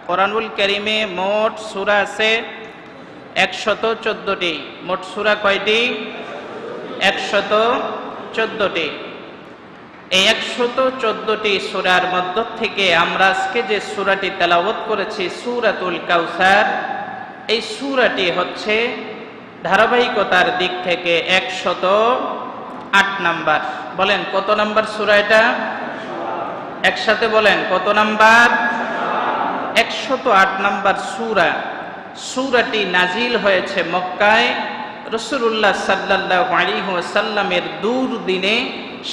কোরআনুল কারীমে মোট সূরা আছে 114টি। মোট সূরা কয়টি? 114টি। এই 114টি সূরার মধ্য থেকে আমরা আজকে যে সূরাটি তেলাওয়াত করেছি সূরাতুল কাউসার, এই সূরাটি হচ্ছে ধারাবাহিকতার দিক থেকে 108 নাম্বার। বলেন কত নাম্বার সূরা এটা? একসাথে বলেন কত নাম্বার? 108 নাম্বার সূরা। সূরাটি নাজিল হয়েছে মক্কায় রাসূলুল্লাহ সাল্লাল্লাহু আলাইহি ওয়াসাল্লামের দুর্দিনে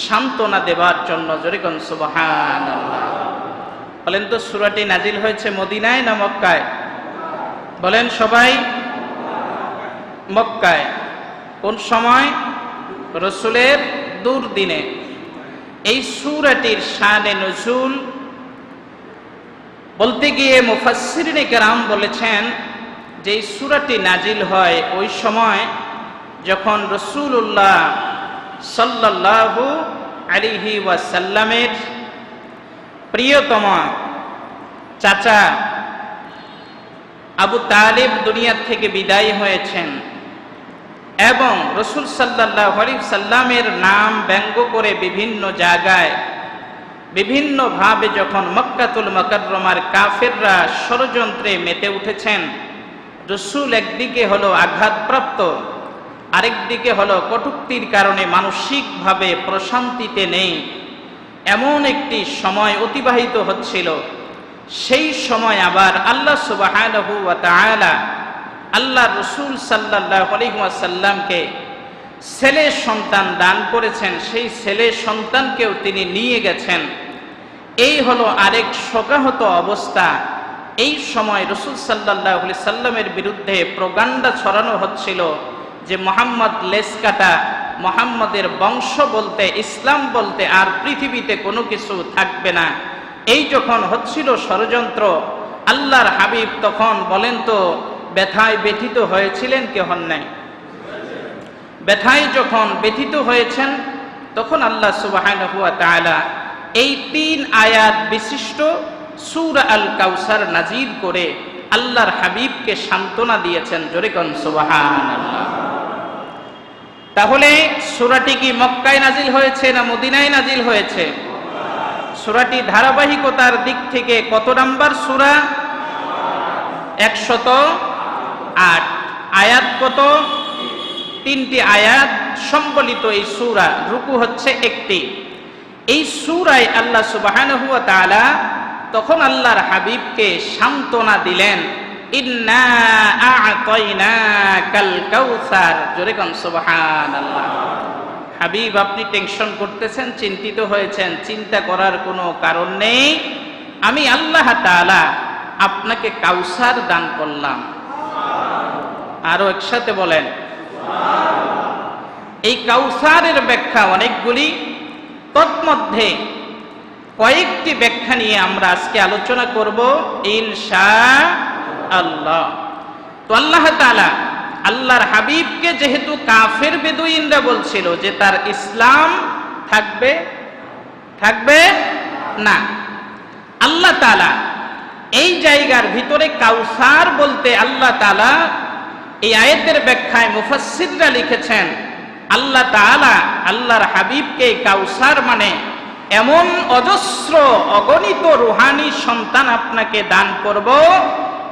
সান্ত্বনা দেওয়ার জন্য। জোরে কোন সুবহানাল্লাহ। বলেন তো সূরাটি নাজিল হয়েছে মদিনায় না মক্কায়? বলেন সবাই। মক্কায়। কোন সময়? রাসূলের দুর্দিনে। এই সূরাটির শানে নুজুল বলতে গিয়ে মুফাসসিরিনে কেরাম বলেছেন যে এই সূরাটি নাজিল হয় ওই সময় যখন রাসূলুল্লাহ সাল্লাল্লাহু আলাইহি ওয়াসাল্লামের প্রিয়তম চাচা আবু তালিব দুনিয়া থেকে বিদায় হয়েছেন এবং রাসূল সাল্লাল্লাহু আলাইহি সাল্লামের নাম ব্যঙ্গ করে বিভিন্ন জায়গায় বিভিন্নভাবে যখন মক্কাতুল মুকাররমার কাফেররা ষড়যন্ত্রে মেতে উঠেছেন, রাসূল একদিকে হলো আঘাতপ্রাপ্ত, আরেকদিকে হলো কটূক্তির কারণে মানসিকভাবে প্রশান্তিতে নেই, এমন একটি সময় অতিবাহিত হচ্ছিল। সেই সময় আবার আল্লাহ সুবহানাহু ওয়া তাআলা আল্লাহ রাসূল সাল্লাল্লাহু আলাইহি ওয়াসাল্লামকে ছেলে সন্তান দান করেছেন, সেই ছেলে সন্তানকেও তিনি নিয়ে গেছেন। এই হলো আরেক শোকাহত অবস্থা। এই সময় রাসূল সাল্লাল্লাহু আলাইহি সাল্লামের বিরুদ্ধে প্রোপাগান্ডা ছড়ানো হচ্ছিল যে মুহাম্মদ লেসকাটা, মুহাম্মদের বংশ বলতে ইসলাম বলতে আর পৃথিবীতে কোনো কিছু থাকবে না। এই যখন হচ্ছিল ষড়যন্ত্র, আল্লাহর হাবিব তখন বলেন তো ব্যথায় ব্যথিত হয়েছিলেন কে হন নাই? ব্যথায় যখন ব্যথিত হয়েছেন তখন আল্লাহ সুবহানাহু ওয়া তাআলা এই 3 আয়াত বিশিষ্ট সূরা আল কাউসার নাজিল করে আল্লাহর হাবিবকে সান্ত্বনা দিয়েছেন। জোরে কোন সুবহানাল্লাহ। তাহলে সূরাটি কি মক্কায় নাজিল হয়েছে না মদিনায় নাজিল হয়েছে? সূরাটি ধারাবাহিকতার দিক থেকে কত নাম্বার সূরা? 108। আয়াত কত? 3টি আয়াত সম্বলিত এই সূরা। রুকু হচ্ছে 1টি। এই সূরায় আল্লাহ সুবহানাহু ওয়া তাআলা তখন আল্লাহর হাবিবকে সান্ত্বনা দিলেন, ইন্না আ'তাইনাকাল কাউসার। জোরে কোন সুবহানাল্লাহ। হাবিব আপনি টেনশন করতেছেন, চিন্তিত হয়েছেন, চিন্তা করার কোনো কারণ নেই। আমি আল্লাহ তাআলা আপনাকে কাউসার দান করলাম। আরো একসাথে বলেন। এই কাউসারের ব্যাখ্যা অনেকগুলি, তন্মধ্যে কয়েকটি ব্যাখ্যা নিয়ে আমরা আজকে আলোচনা করব ইনশাআল্লাহ। তো আল্লাহ তাআলা আল্লাহর হাবিবকে যেহেতু কাফের বেদুইনরা বলছিল যে তার ইসলাম থাকবে না, আল্লাহ তাআলা এই জায়গার ভিতরে কাউসার বলতে আল্লাহ তাআলা এই আয়াতের ব্যাখ্যায় মুফাসসিররা লিখেছেন আল্লাহ তাআলা আল্লাহর হাবিবকে কাউসার মানে এমন অজস্র অগণিত রূহানি সন্তান আপনাকে দান করব,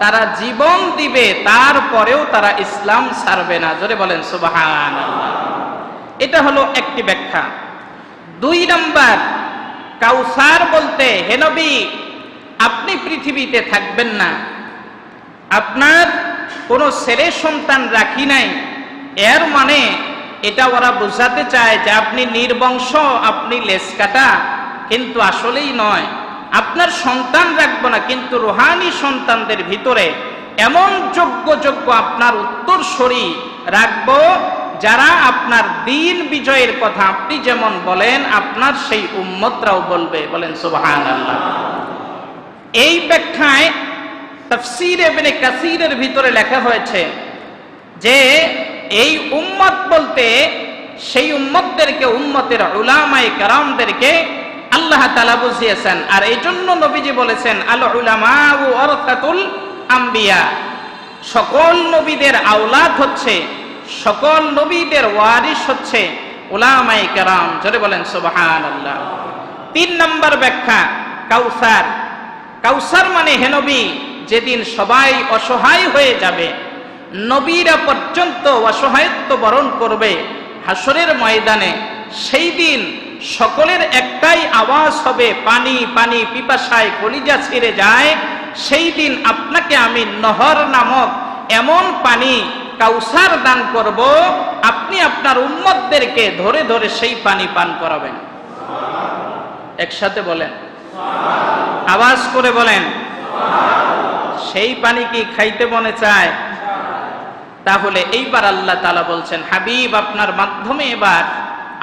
তারা জীবন দিবে তারপরেও তারা ইসলাম ছাড়বে না। জোরে বলেন সুবহানাল্লাহ। এটা হলো একটি ব্যাখ্যা। 2 নাম্বার, কাউসার বলতে হে নবী আপনি পৃথিবীতে থাকবেন না, আপনার কোনো ছেলে সন্তান রাখি নাই, এর মানে এটা ওরা বোঝাতে চায় যে আপনি নির্বংশ, আপনি লেসকাটা, কিন্তু আসলেই নয়। আপনার সন্তান রাখবো না, কিন্তু রূহানি সন্তানদের ভিতরে এমন যোগ্য আপনার উত্তরসূরি রাখবো যারা আপনার দ্বীন বিজয়ের কথা আপনি যেমন বলেন আপনার সেই উম্মতরাও বলবে। বলেন সুবহানাল্লাহ। এই ব্যাখ্যায় তাফসীর ইবনে কাসীরের ভিতরে লেখা হয়েছে যে এই উম্মত বলতে সেই উম্মতদেরকে, উম্মতের উলামায়ে কেরামদেরকে আল্লাহ তাআলা বুঝিয়েছেন। আর এই জন্য নবীজি বলেছেন, আল উলামা ওয়ারাসাতুল আম্বিয়া, সকল নবীদের আওলাদ হচ্ছে, সকল নবীদের ওয়ারিস হচ্ছে উলামায়ে কেরাম। জোরে বলেন সুবহানাল্লাহ। 3 নম্বর ব্যাখ্যা, কাউসার। কাউসার মানে হে নবী, যেদিন সবাই অসহায় হয়ে যাবে, নবীরা পর্যন্ত অসহায়ত্ব বরণ করবে হাসরের ময়দানে, সেই দিন সকলের একটাই আওয়াজ হবে, পানি পানি, পিপাসায় কলিজা ছিঁড়ে যায়। সেই দিন আপনাকে আমি নহর নামক এমন পানি কাউসার দান করব, আপনি আপনার উম্মতদেরকে ধরে ধরে সেই পানি পান করাবেন। একসাথে বলেন, আওয়াজ করে বলেন। সেই পানি কি খাইতে মনে চায়? তাহলে এইবার আল্লাহ তাআলা বলছেন, হাবিব আপনার মাধ্যমে এবার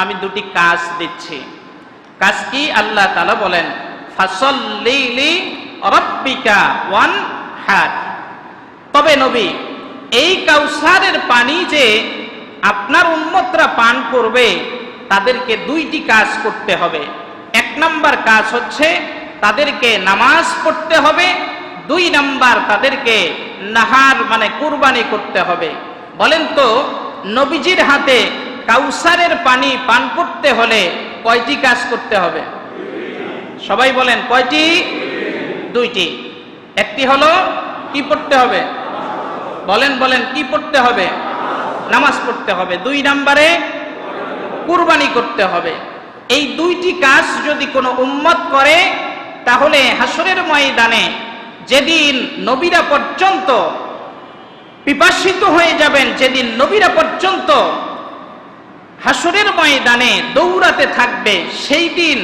আমি 2টি কাজ দিচ্ছি। কাজ কি? আল্লাহ তাআলা বলেন, ফাসাল্লি লি রাব্বিকা ওয়ানহার। তবে নবী, এই কাউসারের পানি যে আপনার উম্মতরা পান করবে, তাদেরকে 2টি কাজ করতে হবে। 1 নাম্বার কাজ হচ্ছে তাদেরকে নামাজ পড়তে হবে, 2 নাম্বার তাদেরকে নাহার মানে কুরবানি করতে হবে। বলেন তো, নবীজির হাতে কাউসারের পানি পান করতে হলে কয়টি কাজ করতে হবে? সবাই বলেন, কয়টি? 2টি। একটি হলো কি পড়তে হবে? বলেন বলেন, কি পড়তে হবে? নামাজ পড়তে হবে। 2 নম্বরে কুরবানি করতে হবে। এই 2টি কাজ যদি কোনো উম্মত করে, তাহলে হাসরের ময়দানে যেদিন নবীরা পর্যন্ত পিপাসিত হয়ে যাবেন, যেদিন নবীরা পর্যন্ত হাসরের ময়দানে দৌড়াতে থাকবে, সেই দিন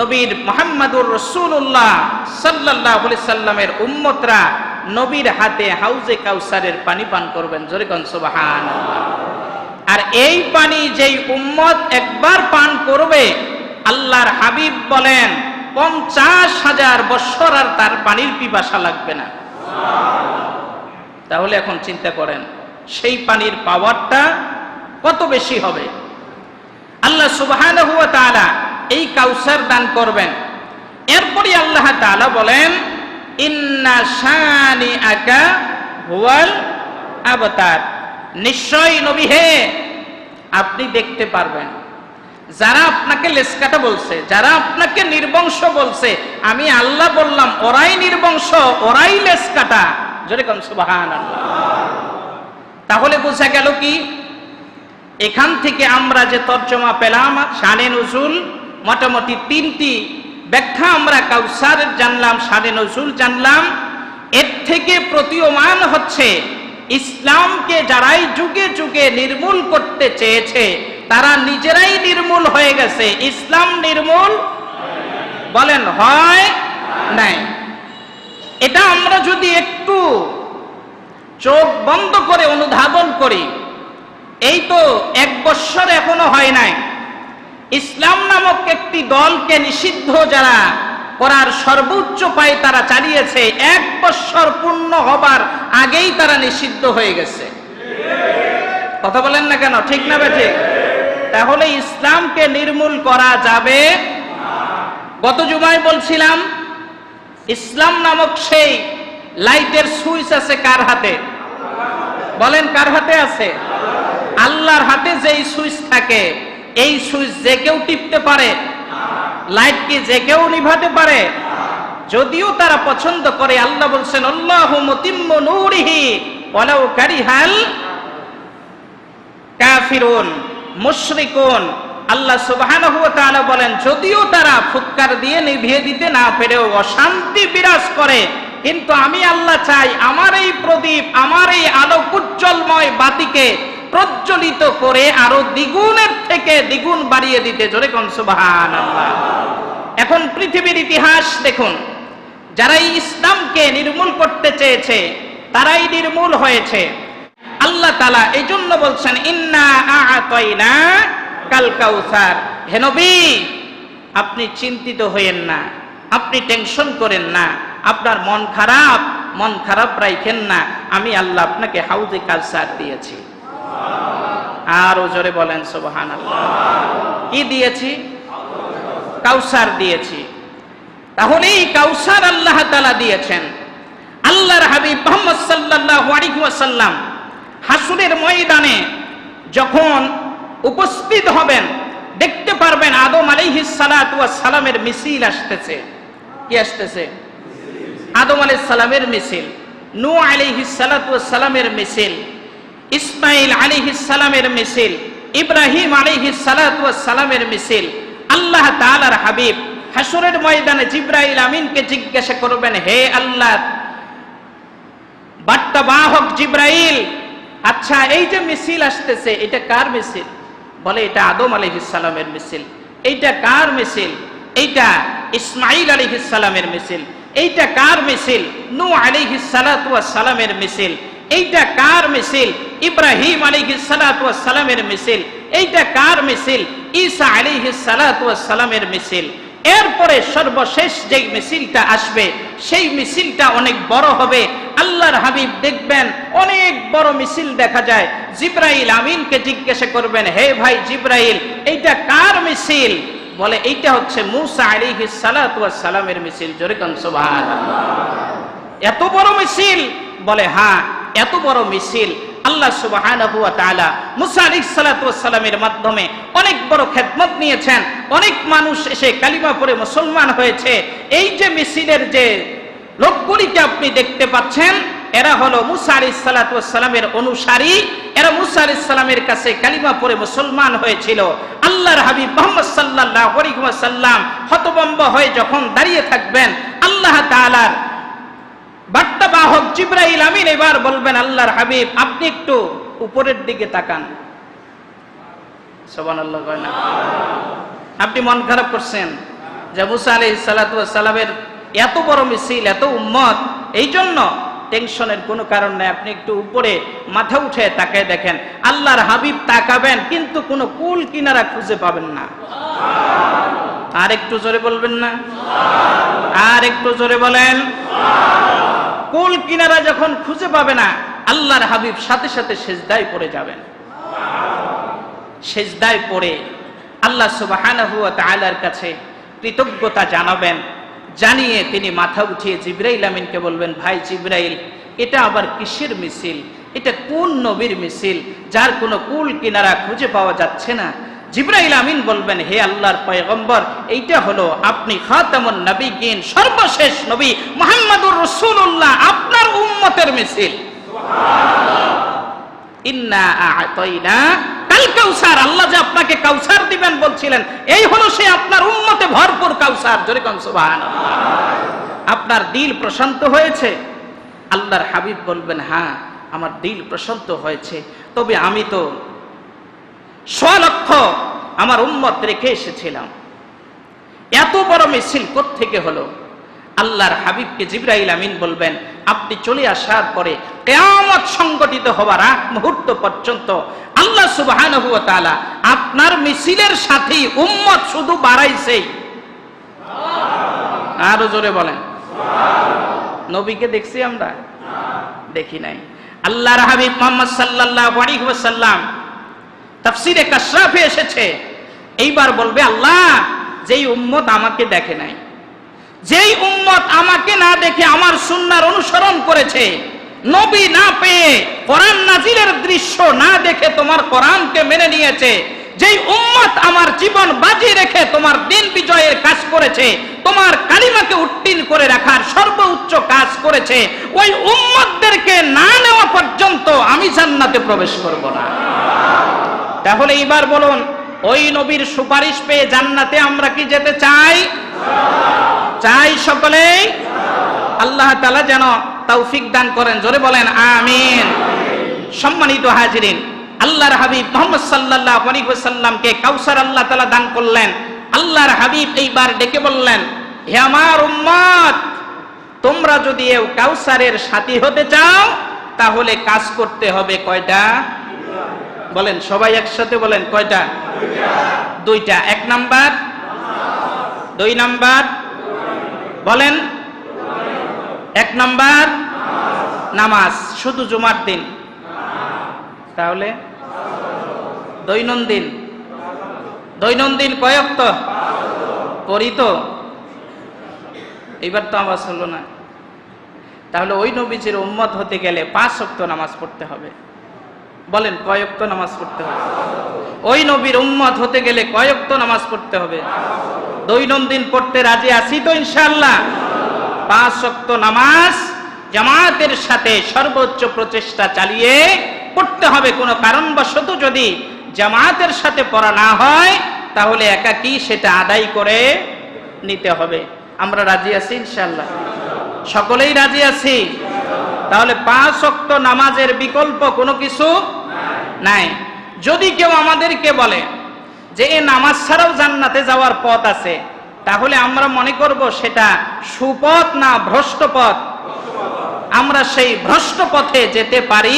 নবীর মুহাম্মদুর রাসূলুল্লাহ সাল্লাল্লাহু আলাইহি সাল্লামের উম্মতরা নবীর হাতে হাউজে কাউসারের পানি পান করবেন। জোরে কোন সুবহানাল্লাহ। আর এই পানি যেই উম্মত একবার পান করবে, আল্লাহর হাবিব বলেন 50,000 বছর আর তার পানির পিপাসা লাগবে না। তাহলে এখন চিন্তা করেন সেই পানির পাওয়ারটা কত বেশি হবে। আল্লাহ সুবহানাহু ওয়া তাআলা এই কাউসার দান করবেন। এরপরে আল্লাহ তাআলা বলেন, ইন্না শানিআকা হুয়াল আবতার। নিশ্চয় নবী হে, আপনি দেখতে পারবেন যারা আপনাকে লেসকাটা বলছে, যারা আপনাকে নির্বংশ বলছে, আমি আল্লাহ বললাম ওরাই নির্বংশ, ওরাই লেসকাটা। জোরে কোন সুবহানাল্লাহ। তাহলে বোঝা গেল কি, এখান থেকে আমরা যে তর্জমা পেলাম, শানে নুজুল মোটামুটি 3টি ব্যাখ্যা আমরা কাউসারের জানলাম, শানে নুজুল জানলাম। এর থেকে প্রতীয়মান হচ্ছে ইসলামকে যারাই যুগে যুগে নির্মূল করতে চেয়েছে, তারা নিজেরাই নির্মূল হয়ে গেছে। ইসলাম নির্মূল বলেন হয় নাই। এটা আমরা যদি একটু চোখ বন্ধ করে অনুধাবন করি, এই তো 1 বছর এখনো হয় নাই, ইসলাম নামক একটি দলকে নিষিদ্ধ যারা করার সর্বোচ্চ পায় তারা চালিয়েছে, 1 বছর পূর্ণ হবার আগেই তারা নিষিদ্ধ হয়ে গেছে। কথা বলেন না কেন? ঠিক না বেঠিক? তাহলে ইসলামকে নির্মূল করা যাবে। গত জুমায় বলছিলাম, ইসলাম নামক সেই লাইটের সুইচ আছে কার হাতে? বলেন, কার হাতে আছে? আল্লাহর হাতে যেই সুইচ থাকে, এই সুইচ যে কেউ টিপতে পারে? লাইট কি যে কেউ নিভাতে পারে? যদিও তারা পছন্দ করে। আল্লাহ বলছেন, আল্লাহু মুতিম্মু নূরিহি ওয়ালাউ কারিহাল কাফিরুন মুশরিকুন। আল্লাহ সুবহানাহু ওয়া তাআলা বলেন, যদিও তারা ফুৎকার দিয়ে নিভিয়ে দিতে না পেরেও অশান্তি বিরাজ করে, কিন্তু আমি আল্লাহ চাই আমার এই প্রদীপ, আমার এই আলোকোজ্জ্বলময় বাতিকে প্রজ্বলিত করে আরো দ্বিগুণের থেকে দ্বিগুণ বাড়িয়ে দিতে। জোরে কোন সুবহানাল্লাহ। এখন পৃথিবীর ইতিহাস দেখুন, যারা ইসলামকে নির্মূল করতে চেয়েছে তারাই নির্মূল হয়েছে। আল্লাহ তাআলা এই জন্য বলছেন, ইন্না আ'তাইনা কাল কাউসার। হে নবী, আপনি চিন্তিত হইেন না, আপনি টেনশন করেন না, আপনার মন খারাপ রাখেন না। আমি আল্লাহ আপনাকে হাউজে কাউসার দিয়েছি। আরো জোরে বলেন সুবহানাল্লাহ। কি দিয়েছি? কাউসার দিয়েছি। তাহলে এই কাউসার আল্লাহ তাআলা দিয়েছেন। আল্লাহর হাবিব মুহাম্মদ সাল্লাল্লাহু আলাইহি ওয়াসাল্লাম হাসরের ময়দানে যখন উপস্থিত হবেন, দেখতে পারবেন আদম আলাইহিস সালাতু ওয়াস সালামের মিছিল আসতেছে। কি আসতেছে? আদম আলাইহিস সালামের মিছিল, নূহ আলাইহিস সালাতু ওয়াস সালামের মিছিল, ইসমাঈল আলাইহিস সালামের মিছিল, ইব্রাহিম আলাইহিস সালাতু ওয়াস সালামের মিছিল। আল্লাহ তাআলার হাবিব হাসরের ময়দানে জিবরাইল আমিনকে জিজ্ঞাসা করবেন, হে আল্লাহ বার্তা বাহক জিবরাইল, আচ্ছা এই যে মিছিল আসতেছে এটা কার মিছিল? বলে এটা আদম আলাইহিস সালামের মিছিল। এইটা কার মিছিল? এইটা ইসমাঈল আলাইহিস সালামের মিছিল। এইটা কার মিছিল? নূহ আলাইহিস সালাতু ওয়াস সালামের মিছিল। এইটা কার মিছিল? ইব্রাহিম আলাইহিস সালাতু ওয়াস সালামের মিছিল। এইটা কার মিছিল? ঈসা আলাইহিস সালাতু ওয়াস সালামের মিছিল। এরপরে সর্বশেষ যেই মিছিলটা আসবে সেই মিছিলটা অনেক বড় হবে। আল্লাহর হাবিব দেখবেন অনেক বড় মিছিল দেখা যায়। জিবরাইল আমিনকে জিজ্ঞাসা করবেন, হে ভাই জিবরাইল, এইটা কার মিছিল? বলে এইটা হচ্ছে মূসা আলাইহিস সালাতু ওয়াস সালামের মিছিল। জোরে কোন সুবহানাল্লাহ। এত বড় মিছিল? বলে হ্যাঁ, এত বড় মিছিল। আল্লাহ সুবহানাহু ওয়া তাআলা মূসা আলাইহিস সালাতু ওয়াস সালামের মাধ্যমে অনেক বড় খেদমত নিয়েছেন। অনেক মানুষ এসে কালিমা পড়ে মুসলমান হয়েছে। এই যে মিছিলের যে লোকগুলিকে আপনি দেখতে পাচ্ছেন, এরা হলো মূসা আলাইহিস সালাতু ওয়াস সালামের অনুসারী। এরা মূসা আলাইহিস সালামের কাছে কালিমা পড়ে মুসলমান হয়েছিল। আল্লাহর হাবিব মুহাম্মদ সাল্লাল্লাহু আলাইহি ওয়াসাল্লাম হতভম্ব হয়ে যখন দাঁড়িয়ে থাকবেন, আল্লাহ তাআলার বার্তা বাহক জিবরাইল আমিন এবার বলবেন, আল্লাহর হাবিব আপনি একটু উপরের দিকে তাকান। সুবহানাল্লাহ কয় না? আপনি মন খারাপ করছেন যে মূসা আলাইহিস সালাতু ওয়াস সালামের এত বড় মিছিল, এত উম্মত, এই জন্য টেনশনের কোনো কারণ নাই। আপনি একটু উপরে মাথা উঠে তাকায় দেখেন। আল্লাহর হাবিব তাকাবেন কিন্তু কোনো কুল কিনারা খুঁজে পাবেন না। আর একটু জোরে বলবেন না? আর একটু জোরে বলেন। কুল কিনারা যখন খুঁজে পাবে না, আল্লাহর হাবিব সাথে সাথে সিজদায় পড়ে যাবেন। সিজদায় পড়ে আল্লাহ সুবহানাহু ওয়া তাআলার কাছে কৃতজ্ঞতা জানাবেন। জানিয়ে তিনি মাথা উঠিয়ে জিবরাইল আমিনকে বলবেন, ভাই জিবরাইল, এটা আবার কিসের মিছিল? এটা কোন নবীর মিছিল যার কোনো কুল কিনারা খুঁজে পাওয়া যাচ্ছে না? জিবরাইল আমিন বলবেন, হে আল্লাহর পয়গম্বর, এইটা হলো আপনি খাতামুন নবিয়্যিন, সর্বশেষ নবী মুহাম্মদুর রাসূলুল্লাহ, আপনার উম্মতের মিছিল। সুবহানাল্লাহ। ইন্না আ'তাইনা কাল কাউসার, আল্লাহ যে আপনাকে কাউসার দিবেন বলছিলেন, এই হলো সে আপনার উম্মতে ভরপুর কাউসার। জোরে কোন সুবহানাল্লাহ। আপনার দিল প্রশান্ত হয়েছে? আল্লাহর হাবিব বলবেন, হ্যাঁ আমার দিল প্রশান্ত হয়েছে, তবে আমি তো স্বলক্ষ আমার উম্মত রেখে এসেছিলাম। এত বড় মিছিল কোত্থেকে হলো? আল্লাহর হাবিবকে জিবরাইল আমিন বলবেন, আপনি চলে আসার পরে কিয়ামত সংগঠিত হবার আগ মুহূর্ত পর্যন্ত আল্লাহ সুবহানাহু ওয়া তাআলা আপনার মিছিলের সাথে উম্মত শুধু বাড়াইছেই। আরো জোরে বলেন। নবীকে দেখছি আমরা? দেখি নাই। আল্লাহর হাবিব মুহাম্মদ সাল্লাল্লাহু আলাইহি ওয়াসাল্লাম তাফসীরে কাশফে এসেছে, এইবার বলবে, আল্লাহ যেই উম্মত আমাকে দেখে নাই, যেই উম্মত আমাকে না দেখে আমার সুন্নাহর অনুসরণ করেছে, নবী না পেয়ে কোরআন নাজিলের দৃশ্য না দেখে তোমার কোরআনকে মেনে নিয়েছে, যেই উম্মত আমার জীবন বাজি রেখে তোমার দিন বিজয়ের কাজ করেছে, তোমার কালিমাকে উত্তীর্ণ করে রাখার সর্বোচ্চ কাজ করেছে, ওই উম্মতদেরকে না নেওয়া পর্যন্ত আমি জান্নাতে প্রবেশ করব না। তাহলে এবার বলুন, ওই নবীর সুপারিশ পেয়ে জান্নাতে আমরা কি যেতে চাই? চাই সকলেই। আল্লাহ তাআলা যেন তৌফিক দান করেন। জোরে বলেন আমিন। সম্মানিত হাজিরিন, আল্লাহর হাবিব মুহাম্মদ সাল্লাল্লাহু আলাইহি ওয়াসাল্লামকে কাউসার আল্লাহ তাআলা দান করলেন। আল্লাহর হাবিব এইবার ডেকে বললেন, হে আমার উম্মত, তোমরা যদি এই কাউসারের সাথী হতে চাও তাহলে কাজ করতে হবে কয়টা? বলেন সবাই একসাথে বলেন, কয়টা? দুইটা। এক নাম্বার, দুই নাম্বার বলেন। এক নাম্বার নামাজ, শুধু জুমার দিন। তাহলে দৈনন্দিন, দৈনন্দিন কয় ওয়াক্ত? পড়ি তো, এইবার তো আওয়াজ হলো না। তাহলে ওই নবীজির উম্মত হতে গেলে 5 ওয়াক্ত নামাজ পড়তে হবে। বলেন কয় ওয়াক্ত নামাজ পড়তে হবে? ওই নবীর উম্মত হতে গেলে কয় ওয়াক্ত নামাজ পড়তে হবে? দৈনন্দিন পড়তে রাজি আছি তো ইনশাআল্লাহ? 5 ওয়াক্ত নামাজ জামাতের সাথে সর্বোচ্চ প্রচেষ্টা চালিয়ে পড়তে হবে। কোনো কারণবশত যদি জামাতের সাথে পড়া না হয় তাহলে একাকী সেটা আদায় করে নিতে হবে। আমরা রাজি আছি ইনশাআল্লাহ? সকলেই রাজি আছি? তাহলে 5 ওয়াক্ত নামাজের বিকল্প কোনো কিছু নাই। যদি কেউ আমাদেরকে বলে যে এই নামাজ ছাড়াও জান্নাতে যাওয়ার পথ আছে, তাহলে আমরা মনে করব সেটা সুপথ না ভ্রষ্ট পথ? আমরা সেই ভ্রষ্ট পথে যেতে পারি,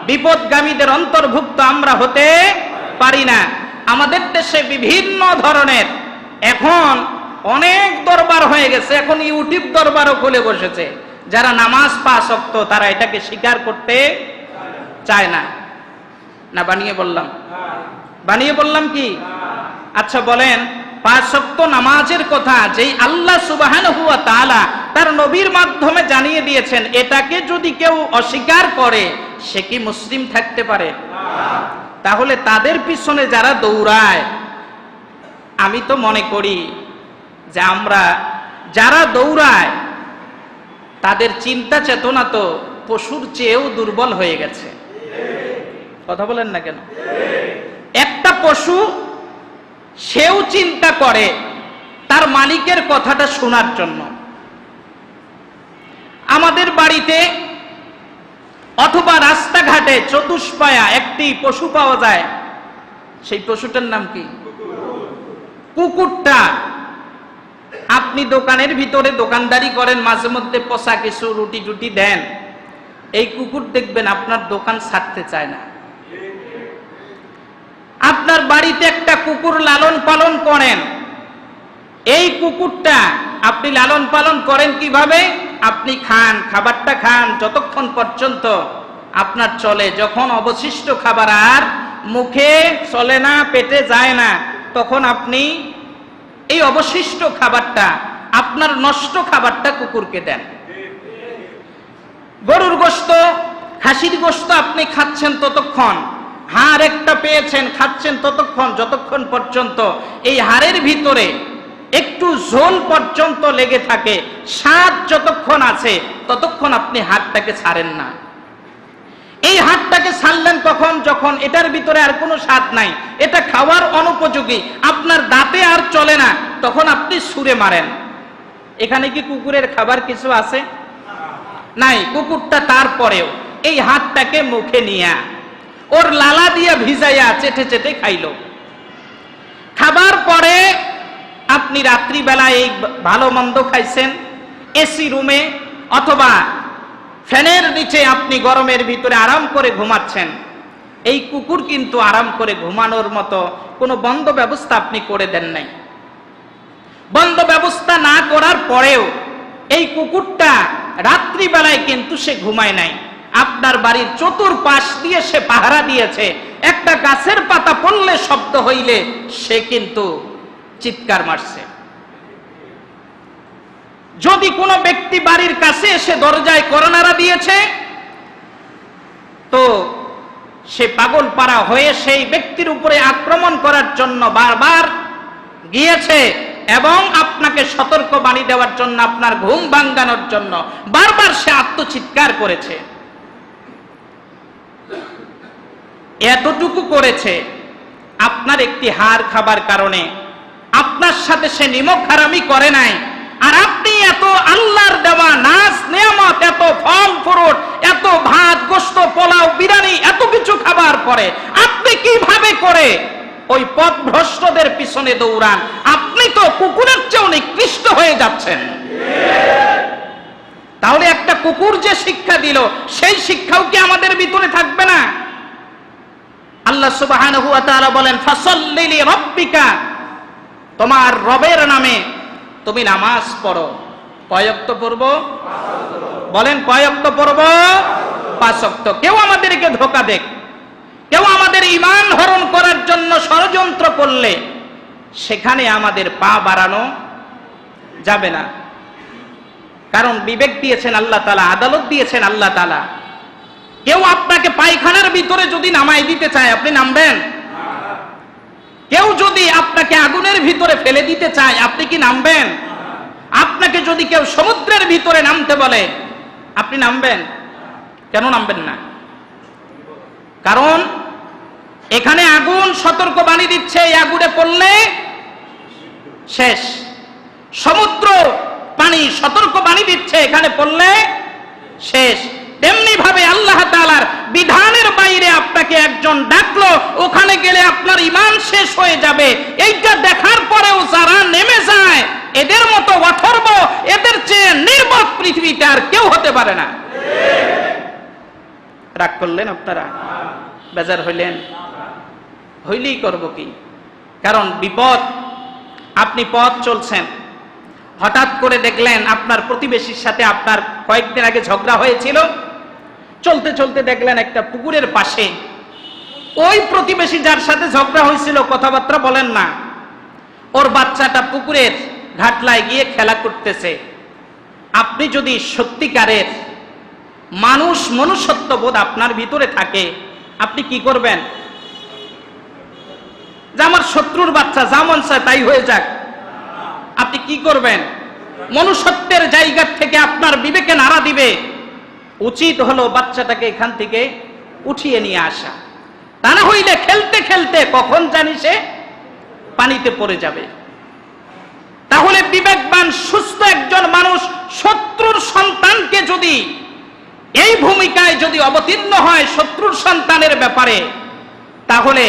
বিপদগামীদের অন্তর্ভুক্ত আমরা হতে পারি না। আমাদের দেশে বিভিন্ন ধরনের এখন অনেক দরবার হয়ে গেছে, এখন ইউটিউব দরবারও খুলে বসেছে। যারা নামাজ 5 ওয়াক্ত তারা এটাকে স্বীকার করতে চায় না। না বানিয়ে বললাম? বানিয়ে বললাম কি? আচ্ছা বলেন, 5 ওয়াক্ত নামাজের কথা যেই আল্লাহ সুবহানাহু ওয়া তাআলা তার নবীর মাধ্যমে জানিয়ে দিয়েছেন, এটাকে যদি কেউ অস্বীকার করে সে কি মুসলিম থাকতে পারে? তাহলে তাদের পিছনে যারা দৌড়ায়, আমি তো মনে করি যে আমরা যারা দৌড়ায় তাদের চিন্তা চেতনা তো পশুর চেয়েও দুর্বল হয়ে গেছে। কথা বলেন না কেন? একটা পশু সেও চিন্তা করে তার মালিকের কথাটা শোনার জন্য। আমাদের বাড়িতে অথবা রাস্তাঘাটে চতুষ্পায়া একটি পশু পাওয়া যায়, সেই পশুটার নাম কি? কুকুরটা। আপনি দোকানের ভিতরে দোকানদারি করেন, মাঝে মধ্যে পচা কিছু রুটি টুটি দেন, এই কুকুর দেখবেন আপনার দোকান ছাড়তে চায় না। আপনার বাড়িতে একটা কুকুর লালন পালন করেন, এই কুকুরটা আপনি লালন পালন করেন কিভাবে? আপনি খান, খাবারটা খান যতক্ষণ পর্যন্ত আপনার চলে, যখন অবশিষ্ট খাবার আর মুখে চলে না, পেটে যায় না, তখন আপনি এই অবশিষ্ট খাবারটা, আপনার নষ্ট খাবারটা কুকুরকে দেন। গরুর গোশত, খাসির গোশত আপনি খাচ্ছেন ততক্ষণ, হাড় একটা পেয়েছেন খাচ্ছেন ততক্ষণ, যতক্ষণ পর্যন্ত এই হাড়ের ভিতরে একটু ঝোল পর্যন্ত লেগে থাকে, স্বাদ যতক্ষণ আছে ততক্ষণ আপনি হাড়টাকে ছাড়েন না। এই হাড়টাকে ছাড়লেন কখন? যখন এটার ভিতরে আর কোনো স্বাদ নাই, এটা খাওয়ার অনুপযোগী, আপনার দাঁতে আর চলে না, তখন আপনি ছুঁড়ে মারেন। এখানে কি কুকুরের খাবার কিছু আছে? নাই। কুকুরটা তারপরেও এই হাড়টাকে মুখে নিয়ে ওর লালা দিয়া ভিজাইয়া চেটে চেটে খাইলো। খাবার পরে আপনি রাত্রিবেলায় এই ভালো মন্দ খাইছেন, এসি রুমে অথবা ফ্যানের নিচে আপনি গরমের ভিতরে আরাম করে ঘুমাচ্ছেন। এই কুকুর কিন্তু আরাম করে ঘুমানোর মতো কোনো বন্ধ ব্যবস্থা আপনি করে দেন নাই। বন্ধ ব্যবস্থা না করার পরেও এই কুকুরটা রাত্রিবেলায় কিন্তু সে ঘুমায় নাই, আপনার বাড়ির চতুর্পাশ দিয়ে সে পাহারা দিয়েছে। একটা গাছের পাতা পড়লে শব্দ হইলে সে কিন্তু চিৎকার মারছে। যদি কোনো ব্যক্তি বাড়ির কাছে এসে দরজায় করোনারা দিয়েছে, তো সে পাগল পাড়া হয়ে সেই ব্যক্তির উপরে আক্রমণ করার জন্য বারবার গিয়েছে এবং আপনাকে সতর্ক বাণী দেওয়ার জন্য, আপনার ঘুম ভাঙানোর জন্য বারবার সে আত্মচিৎকার করেছে। এতটুকু করেছে, আপনার একটি হাড় খাবার কারণে আপনার সাথে সে নিমক হারামি করে নাই। আর আপনি এত আল্লাহর দেওয়া নাজ নেয়ামত, এত ফল ফ্রুট, এত ভাত গোশত পোলাও বিরিয়ানি, এত কিছু খাবার পরে আপনি কিভাবে করে ওই পথভ্রষ্টদের পিছনে দৌড়ান? আপনি তো কুকুরের চেয়েও নিকৃষ্ট হয়ে যাচ্ছেন। তাহলে একটা কুকুর যে শিক্ষা দিল, সেই শিক্ষাও কি আমাদের ভিতরে থাকবে না? আল্লাহ সুবহানাহু ওয়া তাআলা বলেন, ফাসাল্লি লিরাব্বিকা, তোমার রবের নামে তুমি নামাজ পড়ো। কয় ওয়াক্ত পড়বো? বলেন কয় ওয়াক্ত পড়বো? 5 ওয়াক্ত। কেউ আমাদেরকে ধোঁকা দেখ, কেউ আমাদের ঈমান হরণ করার জন্য ষড়যন্ত্র করলে সেখানে আমাদের পা বাড়ানো যাবে না। কারণ বিবেক দিয়েছেন আল্লাহ তাআলা, আদালত দিয়েছেন আল্লাহ তাআলা। কেউ আপনাকে পায়খানার ভিতরে যদি নামাই দিতে চায়, আপনি নামবেন? কেউ যদি আপনাকে আগুনের ভিতরে ফেলে দিতে চায়, আপনি কি নামবেন? আপনাকে যদি কেউ সমুদ্রের ভিতরে নামতে বলে, আপনি নামবেন? কেন নামবেন না? কারণ এখানে আগুন সতর্কবাণী দিচ্ছে, এই আগুনে পড়লে শেষ। সমুদ্র পানি সতর্কবাণী দিচ্ছে, এখানে পড়লে শেষ। তেমনি ভাবে আল্লাহ তাআলার বিধানের বাইরে আপনাকে একজন ডাকলো, ওখানে গেলে আপনার ঈমান শেষ হয়ে যাবে। এইটা দেখার পরেও যারা নেমে যায়, এদের মতো অথর্ব, এদের চেয়ে নির্বোধ পৃথিবীতে আর কেউ হতে পারে না। রাগ করলেন আপনারা? বেজার হইলেন? হইলেই করব কি? কারণ বিপদ। আপনি পথ চলছেন, হঠাৎ করে দেখলেন আপনার প্রতিবেশীর সাথে আপনার কয়েকদিন আগে ঝগড়া হয়েছিল, চলতে চলতে দেখলেন একটা পুকুরের পাশে ওই প্রতিবেশী যার সাথে ঝগড়া হয়েছিল, কথাবার্তা বলেন না, ওর বাচ্চাটা পুকুরের ঘাটলায় গিয়ে খেলা করতেছে। আপনি যদি সত্যিকারের মানুষ, মনুষ্যত্ববোধ আপনার ভিতরে থাকে, আপনি কি করবেন? যে আমার শত্রুর বাচ্চা, যা মন চায় তাই হয়ে যাক, আপনি কি করবেন? মনুষ্যত্বের জায়গা থেকে আপনার বিবেকে নাড়া দিবে, উচিত হলো বাচ্চাটাকে এখান থেকে উঠিয়ে নিয়ে আসা। তা না হইলে খেলতে খেলতে কখন জানি সে পানিতে পড়ে যাবে। তাহলে বিবেকবান সুস্থ একজন মানুষ শত্রুর সন্তানকে যদি এই ভূমিকায় যদি অবতীর্ণ হয় শত্রুর সন্তানের ব্যাপারে, তাহলে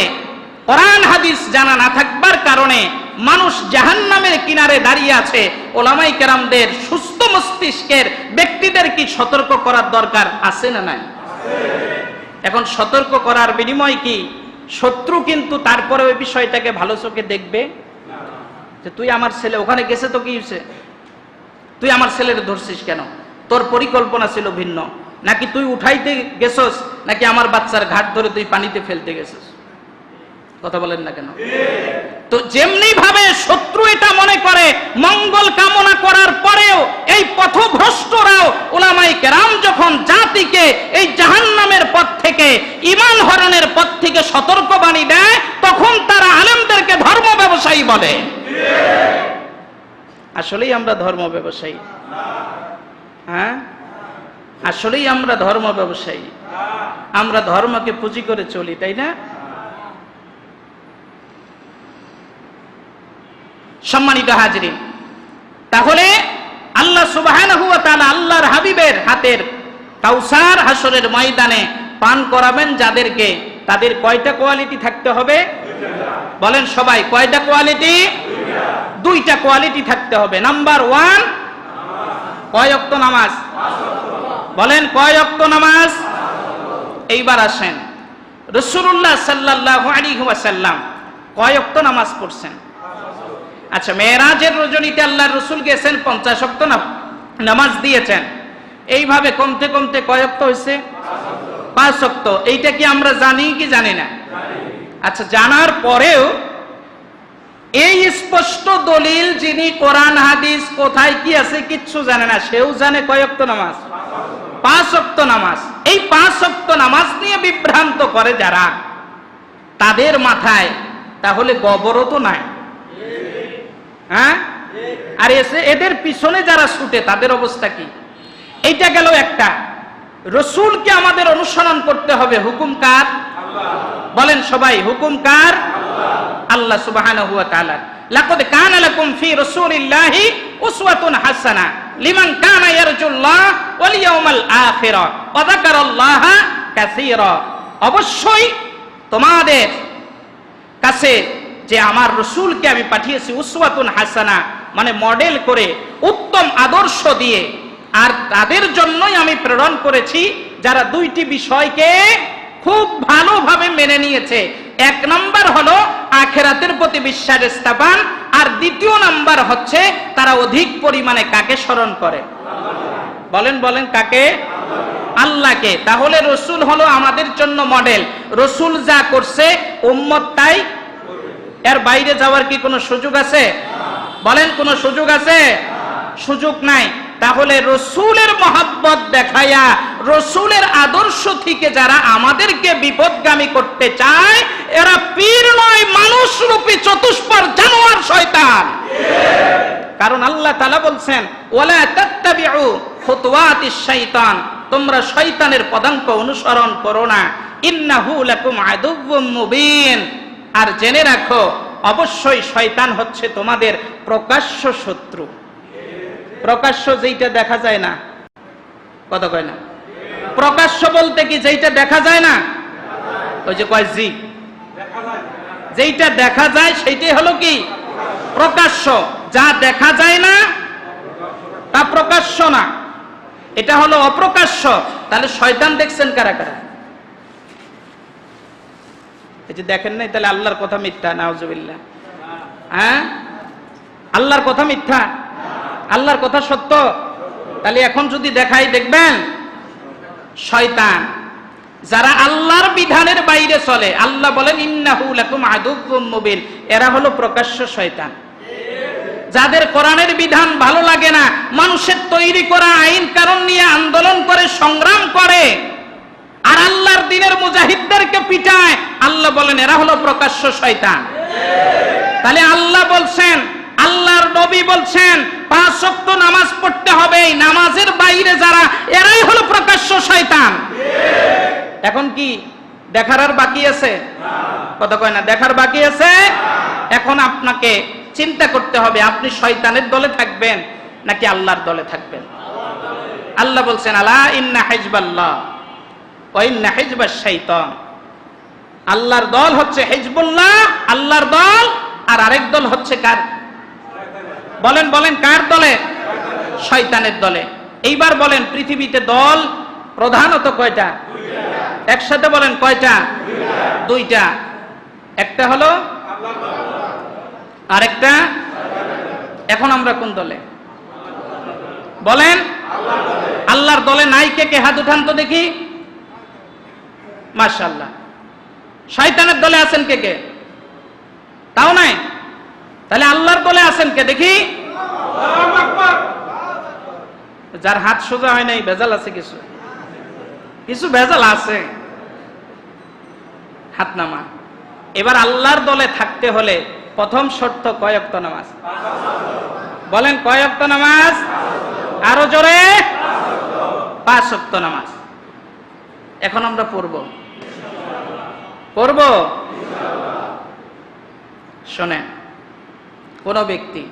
কোরআন হাদিস জানা না থাকবার কারণে মানুষ জাহান্নামের কিনারে দাঁড়িয়ে আছে। ওলামায়ে কেরামদের সুস্থ মস্তিষ্কের ব্যক্তিদের কি সতর্ক করার দরকার আছে না নাই? এখন সতর্ক করার বিনিময় কি? শত্রু কিন্তু তারপরে ওই বিষয়টাকে ভালো চোখে দেখবে যে তুই আমার ছেলে ওখানে গেছে, তো কি হয়েছে? তুই আমার ছেলের ধরছিস কেন? তোর পরিকল্পনা ছিল ভিন্ন, নাকি তুই উঠাইতে গেছস, নাকি আমার বাচ্চার ঘাট ধরে তুই পানিতে ফেলতে গেছস? কথা বলেন না কেন? তো যেমনি ভাবে শত্রু এটা মনে করে, মঙ্গল কামনা করার পরেও এই পথভ্রষ্টরাও উলামায়ে কেরাম যখন জাতিকে এই জাহান্নামের পথ থেকে, ঈমান হরণের পথ থেকে সতর্কবাণী দেয়, তখন তারা আলেমদেরকে ধর্ম ব্যবসায়ী বলে। আসলেই আমরা ধর্ম ব্যবসায়ী? হ্যাঁ, আসলেই আমরা ধর্ম ব্যবসায়ী? আমরা ধর্মকে পুঁজি করে চলি, তাই না? সম্মানিত হাজরিন, তাহলে আল্লাহ সুবহানাহু ওয়া তাআলা আল্লাহর হাবিবের হাতের কাউসার হাসরের ময়দানে পান করাবেন যাদেরকে, তাদের কয়টা কোয়ালিটি থাকতে হবে? বলেন সবাই, কয়টা কোয়ালিটি? দুইটা কোয়ালিটি থাকতে হবে। নাম্বার 1, কয় ওয়াক্ত নামাজ? বলেন কয় ওয়াক্ত নামাজ? এইবার আসেন, রাসূলুল্লাহ সাল্লাল্লাহু আলাইহি ওয়াসাল্লাম কয় ওয়াক্ত নামাজ পড়ছেন? আচ্ছা, মেরাজের রজনীতে আল্লাহর রাসূল গেছেন, 50 ওয়াক্ত নামাজ দিয়েছেন। এইভাবে কমতে কমতে কয় ওয়াক্ত হয়েছে? 5 ওয়াক্ত। এইটা কি আমরা জানি কি জানি না? আচ্ছা, জানার পরেও এই স্পষ্ট দলিল, যিনি কোরআন হাদিস কোথায় কি আছে কিচ্ছু জানে না, সেও জানে কয় ওয়াক্ত নামাজ? 5 ওয়াক্ত নামাজ। এই 5 ওয়াক্ত নামাজ নিয়ে বিভ্রান্ত করে যারা, তাদের মাথায় তাহলে গোবরও তো নাই। হ্যাঁ, আর এদের পিছনে যারা ছুটে তাদের অবস্থা কি? এইটা গেল একটা। রাসূলকে আমাদের অনুসরণ করতে হবে। হুকুম কার? বলেন সবাই, হুকুম কার? আল্লাহ সুবহানাহু ওয়া তাআলা। লাকাদ কানা লাকুম ফি রাসূলিল্লাহি উসওয়াতুন হাসানাহ লিমান কানা ইয়ারজুল্লাহ ওয়াল ইয়াউমাল আখিরা ওয়া যাকারাল্লাহা কাসীরা। অবশ্যই তোমাদের কাছে যে আমার রাসূলকে আমি পাঠিয়েছি উসওয়াতুন হাসানা, মানে মডেল করে, উত্তম আদর্শ দিয়ে, আর তাদের জন্যই আমি প্রেরণ করেছি যারা দুইটি বিষয়কে খুব ভালোভাবে মেনে নিয়েছে। এক নাম্বার হলো আখিরাতের প্রতি বিশ্বাস স্থাপন, আর দ্বিতীয় নাম্বার হচ্ছে তারা অধিক পরিমাণে কাকে স্মরণ করে? বলেন বলেন, কাকে? আল্লাহকে। তাহলে রাসূল হলো আমাদের জন্য মডেল। রাসূল যা করছে উম্মত তাই এর বাইরে যাওয়ার কি কোনো সুযোগ আছে? বলেন, কোনো সুযোগ আছে? সুযোগ নাই। তাহলে রসুলের মহব্বত দেখায়া রসুলের আদর্শ থেকে যারা আমাদেরকে বিপদগামী করতে চায়, এরা পীর নয়, মানুষ রূপী চতুষ্পদ জানোয়ার শয়তান। কারণ আল্লাহ তাআলা বলছেন, ওয়ালা তাত্তাবিউ খুতুওয়াতিশ শাইতান, তোমরা শয়তানের পদাঙ্ক অনুসরণ করো না, ইন্নাহু লাকুম আদুউম মুবিন। আর জেনে রাখো, অবশ্যই শয়তান হচ্ছে তোমাদের প্রকাশ্য শত্রু। প্রকাশ্য যেইটা দেখা যায় না, কথা কয় না? প্রকাশ্য বলতে কি যেইটা দেখা যায় না? ওই যে কয় জি, যেইটা দেখা যায় সেইটাই হলো কি প্রকাশ্য। যা দেখা যায় না তা প্রকাশ্য না, এটা হলো অপ্রকাশ্য। তাহলে শয়তান দেখছেন কারা কারা? এই যে দেখেন নাই, তাহলে আল্লাহর কথা মিথ্যা, নাউজুবিল্লাহ। হ্যাঁ, আল্লাহর কথা মিথ্যা, আল্লাহর কথা সত্য। তাহলে এখন যদি দেখাই, দেখবেন শয়তান যারা আল্লাহর বিধানের বাইরে চলে, আল্লাহ বলেন ইন্নাহু লাকুম আদুউম মুবিন, এরা হলো প্রকাশ্য শয়তান। যাদের কোরআনের বিধান ভালো লাগে না, মানুষের তৈরি করা আইন কারণ নিয়ে আন্দোলন করে, সংগ্রাম করে, আর আল্লাহর দ্বীনের মুজাহিদদেরকে পিটায়, আল্লাহ বলেন এরা হলো প্রকাশ্য শয়তান। তাহলে আল্লাহ বলছেন, আল্লাহর নবী বলছেন 5 ওয়াক্ত নামাজ পড়তে হবে, নামাজের বাইরে যারা, এরাই হলো প্রকাশ্য শয়তান। এখন কি দেখার আর বাকি আছে? কথা কয় না, দেখার বাকি আছে। এখন আপনাকে চিন্তা করতে হবে, আপনি শয়তানের দলে থাকবেন নাকি আল্লাহর দলে থাকবেন? আল্লাহ বলছেন, আলা ইন্না হিজবাল্লাহ ওয়া ইন্না হিজবাশ শাইতান। আল্লাহর দল হচ্ছে হিজবুল্লাহ, আল্লাহর দল, আর আরেক দল হচ্ছে কার? বলেন বলেন, কার দলে? শয়তানের দলে। এইবার বলেন, পৃথিবীতে দল প্রধানত কয়টা? একসাথে বলেন, কয়টা? দুইটা। একটা হলো আরেকটা। এখন আমরা কোন দলে? বলেন। আল্লাহর দলে নাই কে কে? হাত উঠান তো দেখি। মাশাআল্লাহ। শয়তানের দলে আছেন কে কে? তাও নাই। তাহলে আল্লাহর দলে আছেন কে দেখি? যার হাত সোজা হয় নাই, ভেজাল আছে, কিছু কিছু ভেজাল আছে, হাত নামা। এবার আল্লাহর দলে থাকতে হলে প্রথম শর্ত কয় ওয়াক্ত নামাজ? বলেন, কয় ওয়াক্ত নামাজ? আরো জোরে। 5 ওয়াক্ত নামাজ। এখন আমরা পড়ব। শোনেন, কোন ব্যক্তি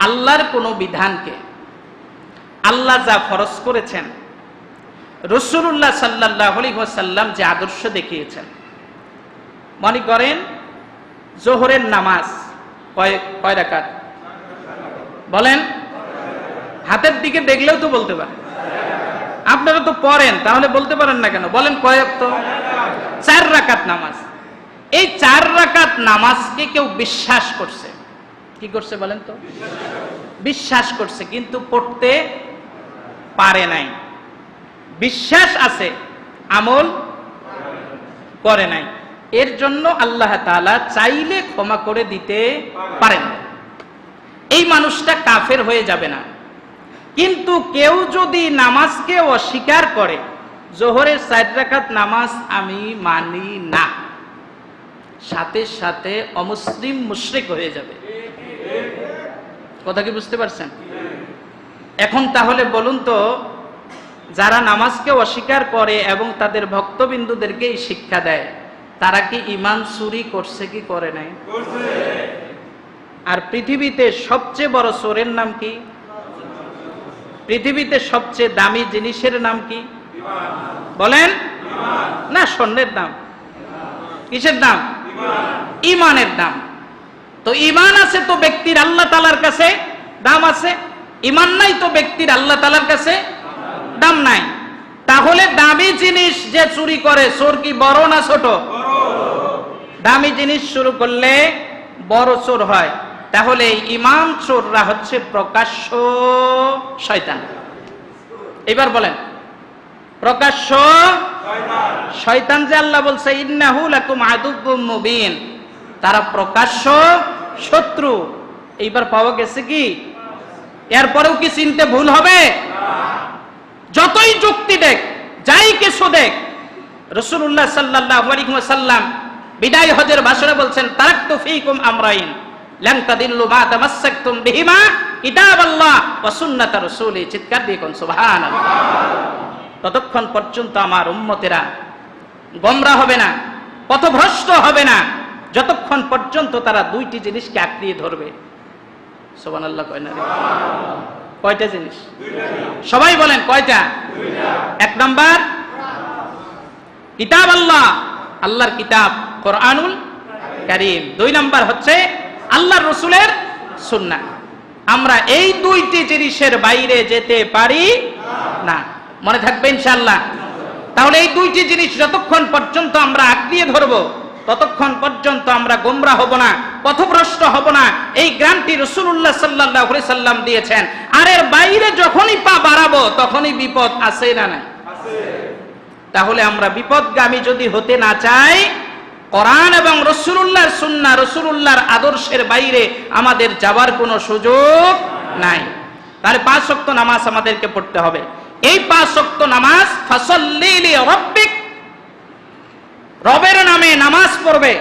আল্লাহর কোন বিধানকে, আল্লাহ যা ফরজ করেছেন, রাসূলুল্লাহ সাল্লাল্লাহু আলাইহি ওয়াসাল্লাম যে আদর্শ দেখিয়েছেন, মনে করেন জোহরের নামাজ কয় রাকাত? বলেন। হাতের দিকে দেখলেও তো বলতে পারেন, আপনারা তো পড়েন, তাহলে বলতে পারেন না কেন? বলেন, কয় ওয়াক্ত? 4 রাকাত নামাজ। এই 4 রাকাত নামাজকে কেউ বিশ্বাস করছে, কি করছে বলেন তো? বিশ্বাস করছে, কিন্তু পড়তে পারে নাই। বিশ্বাস আছে, আমল করে নাই। এর জন্য আল্লাহ তাআলা চাইলে ক্ষমা করে দিতে পারেন। এই মানুষটা কাফের হয়ে যাবে না। কিন্তু কেউ যদি নামাজকে অস্বীকার করে, জোহরের 4 রাকাত নামাজ আমি মানি না, সাথে সাথে অমুসলিম মুশরিক হয়ে যাবে। কথা কি বুঝতে পারছেন? এখন তাহলে বলুন তো, যারা নামাজকে অস্বীকার করে এবং তাদের ভক্তবিন্দুদেরকে শিক্ষা দেয়, তারা কি ঈমান চুরি করছে কি করে নাই? আর পৃথিবীতে সবচেয়ে বড় চোরের নাম কি? পৃথিবীতে সবচেয়ে দামি জিনিসের নাম কি? বলেন। না, স্বর্ণের দাম। কিসের দাম? ঈমানের দাম। তো ঈমান আছে তো ব্যক্তির আল্লাহ তাআলার কাছে দাম আছে, ঈমান নাই তো ব্যক্তির আল্লাহ তাআলার কাছে দাম নাই। তাহলে দামি জিনিস যে চুরি করে, চোর কি বড় না ছোট? দামি জিনিস শুরু করলে বড় চোর হয়। তাহলে ইমাম চোররা হচ্ছে প্রকাশ্য শয়তান। এবার বলেন, প্রকাশ্য শয়তান যে আল্লাহ বলছে ইন্নাহু লাকুম আদুউম মুবিন, তারা প্রকাশ্য শত্রু। এইবার পাওয়া গেছে কি? এরপরেও কি চিনতে ভুল হবে? যতই যুক্তি দেখ, যাই কিছু দেখ, রাসূলুল্লাহ সাল্লাল্লাহু আলাইহি ওয়াসাল্লাম বিদায় হজের ভাষণে বলছেন, তারাকতু ফীকুম আমরাইন লান তাদিল্লু মা তামাসসাকতুম বিহিমা কিতাবাল্লাহ ওয়া সুন্নাত রাসূলি। চিৎকার দিয়ে কোন সুবহানাল্লাহ। ততক্ষণ পর্যন্ত আমার উম্মতেরা গোমরা হবে না, পথভ্রষ্ট হবে না, যতক্ষণ পর্যন্ত তারা দুইটি জিনিসকে আঁকড়িয়ে ধরবে। সুবহানাল্লাহ কয় না? কয়টা জিনিস? সবাই বলেন কয়টা? এক নাম্বার কিতাব আল্লাহ, আল্লাহর কিতাব কোরআনুল কারীম। দুই নাম্বার হচ্ছে আল্লাহর রাসূলের সুন্নাহ। আমরা এই দুইটি জিনিসের বাইরে যেতে পারি না। মনে থাকবে ইনশাআল্লাহ। তাহলে এই দুইটি জিনিস যতক্ষণ পর্যন্ত আমরা আঁকড়িয়ে ধরবো, ততক্ষণ পর্যন্ত আমরা গোমরা হব না, পথভ্রষ্ট হব না। এই গ্যারান্টি রাসূলুল্লাহ সাল্লাল্লাহু আলাইহি সাল্লাম দিয়েছেন। আর এর বাইরে যখনই পা বাড়াবো তখনই বিপদ আছে না নাই? তাহলে আমরা বিপদগামী যদি হতে না চাই, কোরআন এবং রাসূলুল্লাহর সুন্নাহ, রাসূলুল্লাহর আদর্শের বাইরে আমাদের যাওয়ার কোনো সুযোগ নাই। তাহলে 5 ওয়াক্ত নামাজ আমাদেরকে পড়তে হবে। এই 5 ওয়াক্ত নামাজ ফাসাল্লি লিরাব্বিক, রবের নামে নামাজ পড়বে।